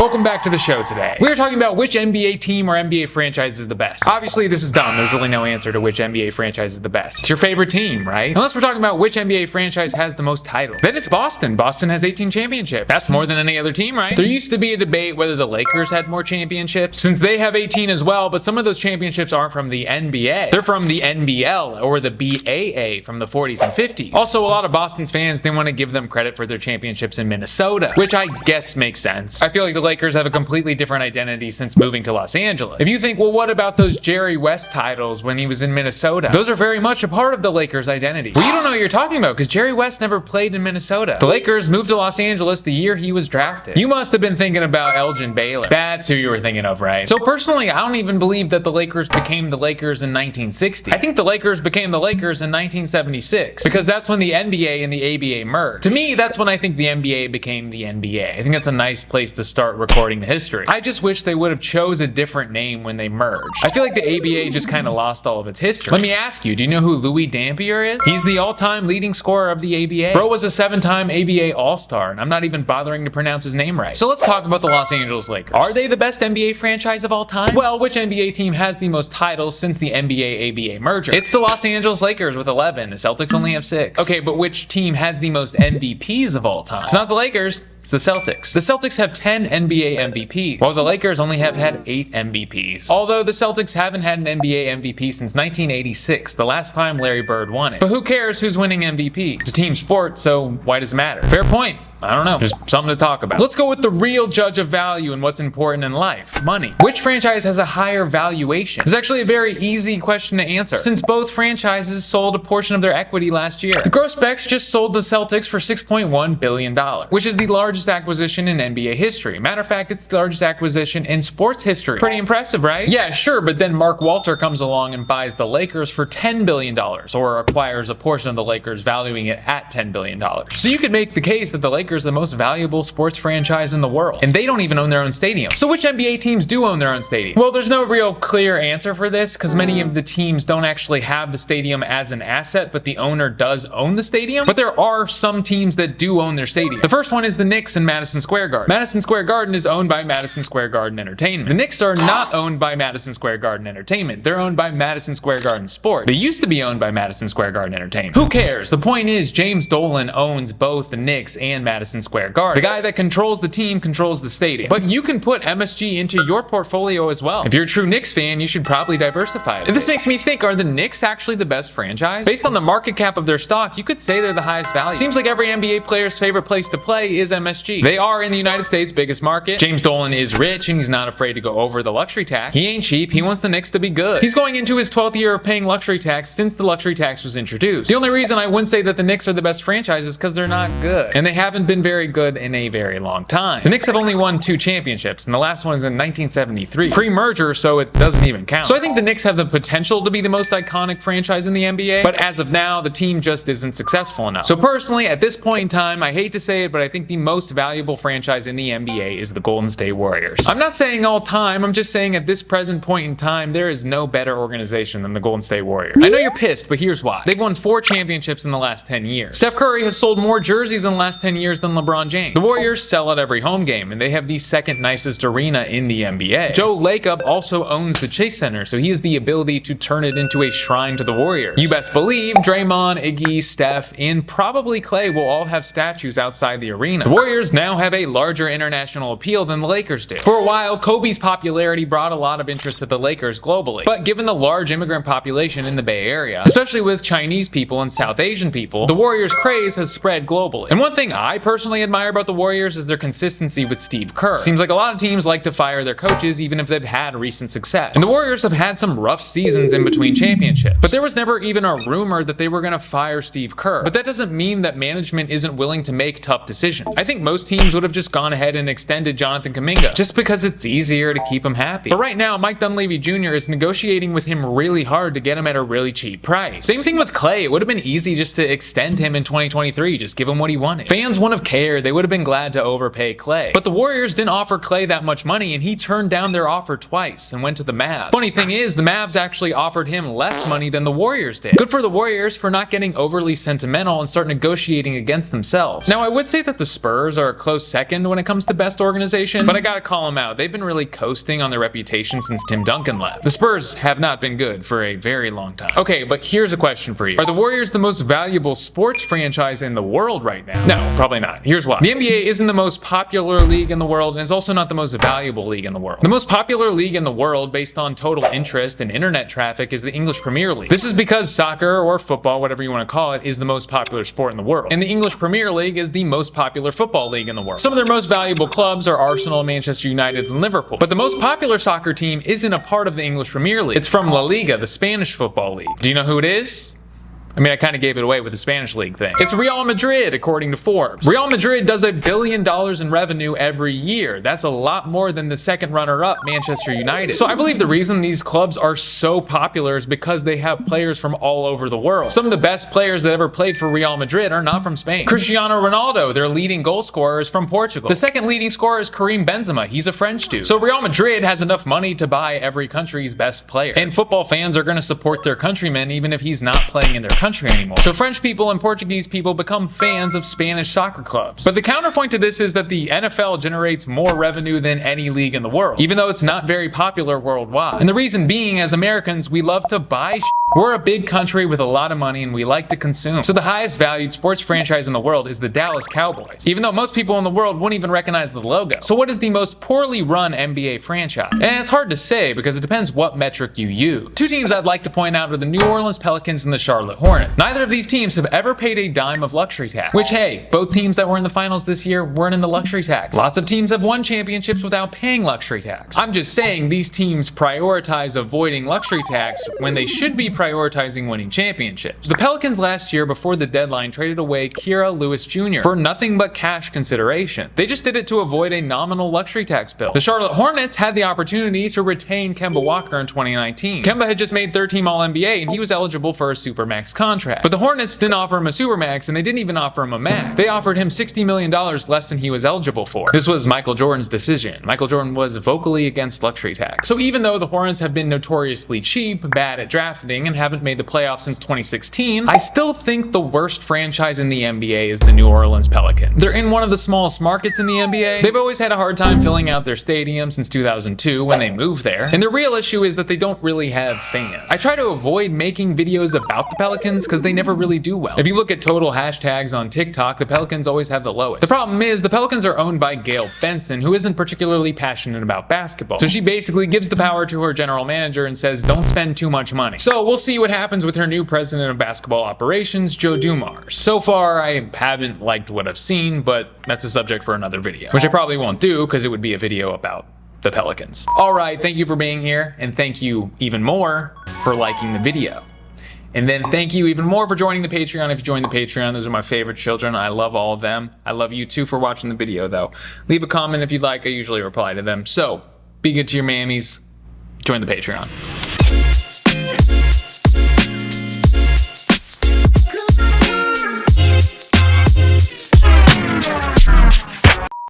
Welcome back to the show today. We are talking about which NBA team or NBA franchise is the best. Obviously, this is dumb. There's really no answer to which NBA franchise is the best. It's your favorite team, right? Unless we're talking about which NBA franchise has the most titles. Then it's Boston. Boston has 18 championships. That's more than any other team, right? There used to be a debate whether the Lakers had more championships, since they have 18 as well, but some of those championships aren't from the NBA. They're from the NBL or the BAA from the 40s and 50s. Also, a lot of Boston's fans, they want to give them credit for their championships in Minnesota, which I guess makes sense. I feel like the Lakers have a completely different identity since moving to Los Angeles. If you think, well, what about those Jerry West titles when he was in Minnesota? Those are very much a part of the Lakers' identity. Well, you don't know what you're talking about because Jerry West never played in Minnesota. The Lakers moved to Los Angeles the year he was drafted. You must have been thinking about Elgin Baylor. That's who you were thinking of, right? So personally, I don't even believe that the Lakers became the Lakers in 1960. I think the Lakers became the Lakers in 1976 because that's when the NBA and the ABA merged. To me, that's when I think the NBA became the NBA. I think that's a nice place to start recording the history. I just wish they would have chose a different name when they merged. I feel like the ABA just kind of lost all of its history. Let me ask you, do you know who Louie Dampier is? He's the all-time leading scorer of the ABA. Bro was a 7-time ABA All-Star, and I'm not even bothering to pronounce his name right. So let's talk about the Los Angeles Lakers. Are they the best NBA franchise of all time? Well, which NBA team has the most titles since the NBA-ABA merger? It's the Los Angeles Lakers with 11. The Celtics only have 6. Okay, but which team has the most MVPs of all time? It's not the Lakers. It's the Celtics. The Celtics have 10 NBA MVPs, while the Lakers only have had 8 MVPs. Although the Celtics haven't had an NBA MVP since 1986, the last time Larry Bird won it. But who cares who's winning MVP? It's a team sport, so why does it matter? Fair point. I don't know. Just something to talk about. Let's go with the real judge of value and what's important in life. Money. Which franchise has a higher valuation? It's actually a very easy question to answer, since both franchises sold a portion of their equity last year. The Grosbecks just sold the Celtics for $6.1 billion, which is the largest acquisition in NBA history. Matter of fact, it's the largest acquisition in sports history. Pretty impressive, right? Yeah, sure, but then Mark Walter comes along and buys the Lakers for $10 billion, or acquires a portion of the Lakers, valuing it at $10 billion. So you could make the case that the Lakers the most valuable sports franchise in the world, and they don't even own their own stadium. So which NBA teams do own their own stadium? Well, there's no real clear answer for this because many of the teams don't actually have the stadium as an asset, but the owner does own the stadium. But there are some teams that do own their stadium. The first one is the Knicks in Madison Square Garden. Madison Square Garden is owned by Madison Square Garden Entertainment. The Knicks are not owned by Madison Square Garden Entertainment. They're owned by Madison Square Garden Sports. They used to be owned by Madison Square Garden Entertainment. Who cares? The point is James Dolan owns both the Knicks and Madison Square Garden. The guy that controls the team controls the stadium. But you can put MSG into your portfolio as well. If you're a true Knicks fan, you should probably diversify it. This makes me think, are the Knicks actually the best franchise? Based on the market cap of their stock, you could say they're the highest value. Seems like every NBA player's favorite place to play is MSG. They are in the United States' biggest market. James Dolan is rich and he's not afraid to go over the luxury tax. He ain't cheap. He wants the Knicks to be good. He's going into his 12th year of paying luxury tax since the luxury tax was introduced. The only reason I wouldn't say that the Knicks are the best franchise is because they're not good. And they haven't been very good in a very long time. The Knicks have only won 2 championships, and the last one is in 1973. Pre-merger, so it doesn't even count. So I think the Knicks have the potential to be the most iconic franchise in the NBA, but as of now, the team just isn't successful enough. So personally, at this point in time, I hate to say it, but I think the most valuable franchise in the NBA is the Golden State Warriors. I'm not saying all time, I'm just saying at this present point in time, there is no better organization than the Golden State Warriors. I know you're pissed, but here's why. They've won 4 championships in the last 10 years. Steph Curry has sold more jerseys in the last 10 years than LeBron James. The Warriors sell out every home game, and they have the second nicest arena in the NBA. Joe Lacob also owns the Chase Center, so he has the ability to turn it into a shrine to the Warriors. You best believe Draymond, Iggy, Steph, and probably Clay will all have statues outside the arena. The Warriors now have a larger international appeal than the Lakers did. For a while, Kobe's popularity brought a lot of interest to the Lakers globally, but given the large immigrant population in the Bay Area, especially with Chinese people and South Asian people, the Warriors' craze has spread globally. And one thing I personally admire about the Warriors is their consistency with Steve Kerr. Seems like a lot of teams like to fire their coaches even if they've had recent success. And the Warriors have had some rough seasons in between championships, but there was never even a rumor that they were going to fire Steve Kerr. But that doesn't mean that management isn't willing to make tough decisions. I think most teams would have just gone ahead and extended Jonathan Kuminga just because it's easier to keep him happy. But right now, Mike Dunleavy Jr. is negotiating with him really hard to get him at a really cheap price. Same thing with Clay. It would have been easy just to extend him in 2023, just give him what he wanted. Fans want wouldn't have cared. They would have been glad to overpay Clay. But the Warriors didn't offer Clay that much money, and he turned down their offer twice and went to the Mavs. Funny thing is, the Mavs actually offered him less money than the Warriors did. Good for the Warriors for not getting overly sentimental and start negotiating against themselves. Now, I would say that the Spurs are a close second when it comes to best organization, but I gotta call them out. They've been really coasting on their reputation since Tim Duncan left. The Spurs have not been good for a very long time. Okay, but here's a question for you. Are the Warriors the most valuable sports franchise in the world right now? No, probably not. Here's why. The NBA isn't the most popular league in the world, and it's also not the most valuable league in the world. The most popular league in the world based on total interest and internet traffic is the English Premier League. This is because soccer or football, whatever you want to call it, is the most popular sport in the world. And the English Premier League is the most popular football league in the world. Some of their most valuable clubs are Arsenal, Manchester United, and Liverpool. But the most popular soccer team isn't a part of the English Premier League. It's from La Liga, the Spanish football league. Do you know who it is? I mean, I kind of gave it away with the Spanish league thing. It's Real Madrid, according to Forbes. Real Madrid does $1 billion in revenue every year. That's a lot more than the second runner-up, Manchester United. So I believe the reason these clubs are so popular is because they have players from all over the world. Some of the best players that ever played for Real Madrid are not from Spain. Cristiano Ronaldo, their leading goal scorer, is from Portugal. The second leading scorer is Karim Benzema. He's a French dude. So Real Madrid has enough money to buy every country's best player. And football fans are going to support their countryman even if he's not playing in their country anymore. So French people and Portuguese people become fans of Spanish soccer clubs. But the counterpoint to this is that the NFL generates more revenue than any league in the world, even though it's not very popular worldwide. And the reason being, as Americans, we love to buy shit. We're a big country with a lot of money and we like to consume. So the highest valued sports franchise in the world is the Dallas Cowboys, even though most people in the world wouldn't even recognize the logo. So what is the most poorly run NBA franchise? And it's hard to say because it depends what metric you use. Two teams I'd like to point out are the New Orleans Pelicans and the Charlotte Hornets. Neither of these teams have ever paid a dime of luxury tax, which, hey, both teams that were in the finals this year weren't in the luxury tax. Lots of teams have won championships without paying luxury tax. I'm just saying these teams prioritize avoiding luxury tax when they should be prioritizing winning championships. The Pelicans last year, before the deadline, traded away Kira Lewis Jr. for nothing but cash consideration. They just did it to avoid a nominal luxury tax bill. The Charlotte Hornets had the opportunity to retain Kemba Walker in 2019. Kemba had just made third team All-NBA and he was eligible for a Supermax contract. But the Hornets didn't offer him a Supermax and they didn't even offer him a max. They offered him $60 million less than he was eligible for. This was Michael Jordan's decision. Michael Jordan was vocally against luxury tax. So even though the Hornets have been notoriously cheap, bad at drafting, and haven't made the playoffs since 2016, I still think the worst franchise in the NBA is the New Orleans Pelicans. They're in one of the smallest markets in the NBA. They've always had a hard time filling out their stadium since 2002 when they moved there. And the real issue is that they don't really have fans. I try to avoid making videos about the Pelicans because they never really do well. If you look at total hashtags on TikTok, the Pelicans always have the lowest. The problem is the Pelicans are owned by Gail Benson, who isn't particularly passionate about basketball. So she basically gives the power to her general manager and says, don't spend too much money. So we'll see what happens with her new president of basketball operations, Joe Dumars. So far, I haven't liked what I've seen, but that's a subject for another video, which I probably won't do because it would be a video about the Pelicans. All right, thank you for being here, and thank you even more for liking the video. And then thank you even more for joining the Patreon. If you join the Patreon, those are my favorite children. I love all of them. I love you too for watching the video though. Leave a comment if you'd like. I usually reply to them. So be good to your mammies. Join the Patreon.